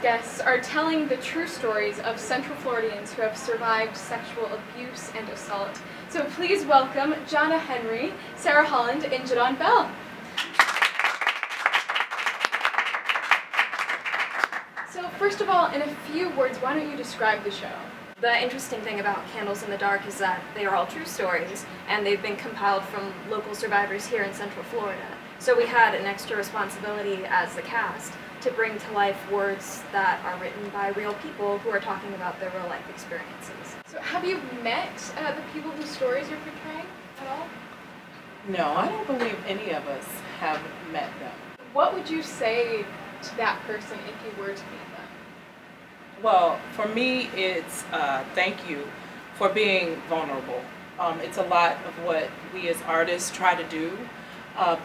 guests are telling the true stories of Central Floridians who have survived sexual abuse and assault. So please welcome Jonna Henry, Sarah Holland, and Jadon Bell. So first of all, in a few words, why don't you describe the show? The interesting thing about Candles in the Dark is that they are all true stories, and they've been compiled from local survivors here in Central Florida. So we had an extra responsibility as the cast to bring to life words that are written by real people who are talking about their real life experiences. So have you met the people whose stories you're portraying at all? No, I don't believe any of us have met them. What would you say to that person if you were to meet them? Well, for me, it's thank you for being vulnerable. It's a lot of what we as artists try to do,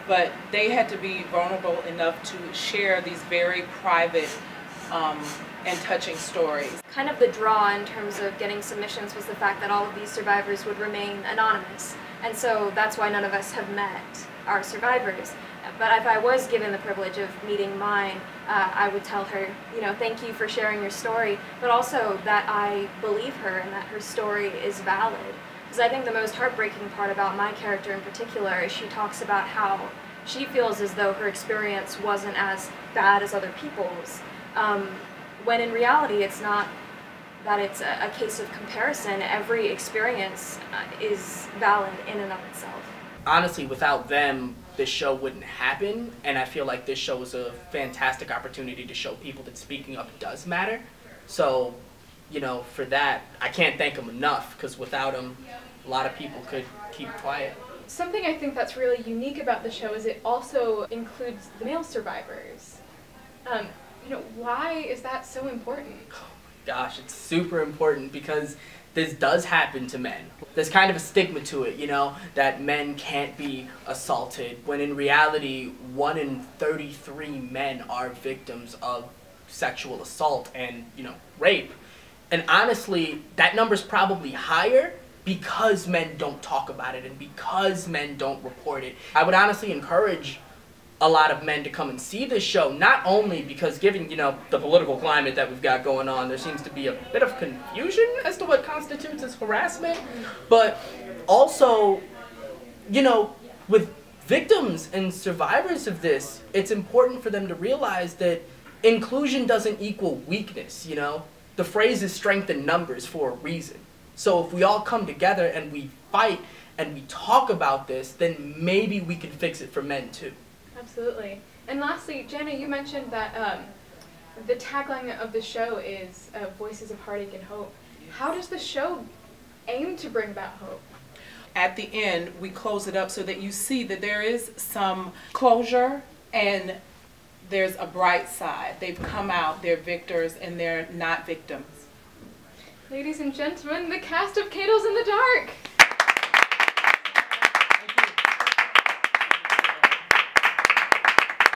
but they had to be vulnerable enough to share these very private and touching stories. Kind of the draw in terms of getting submissions was the fact that all of these survivors would remain anonymous, and so that's why none of us have met our survivors. But if I was given the privilege of meeting mine, I would tell her, you know, thank you for sharing your story, but also that I believe her and that her story is valid. Because I think the most heartbreaking part about my character in particular is she talks about how she feels as though her experience wasn't as bad as other people's, when in reality it's not that it's a case of comparison. Every experience is valid in and of itself. Honestly, without them, this show wouldn't happen, and I feel like this show is a fantastic opportunity to show people that speaking up does matter. So, you know, for that, I can't thank them enough, because without them, a lot of people could keep quiet. Something I think that's really unique about the show is it also includes the male survivors. You know, why is that so important? Oh my gosh, it's super important because this does happen to men. There's kind of a stigma to it, you know, that men can't be assaulted, when in reality, 1 in 33 men are victims of sexual assault and, you know, rape. And honestly, that number's probably higher because men don't talk about it and because men don't report it. I would honestly encourage a lot of men to come and see this show, not only because given, you know, the political climate that we've got going on, there seems to be a bit of confusion as to what constitutes as harassment, but also, you know, with victims and survivors of this, it's important for them to realize that inclusion doesn't equal weakness, you know? The phrase is strength in numbers for a reason. So if we all come together and we fight and we talk about this, then maybe we can fix it for men too. Absolutely. And lastly, Jana, you mentioned that the tagline of the show is Voices of Heartache and Hope. How does the show aim to bring about hope? At the end, we close it up so that you see that there is some closure and there's a bright side. They've come out, they're victors, and they're not victims. Ladies and gentlemen, the cast of Candles in the Dark!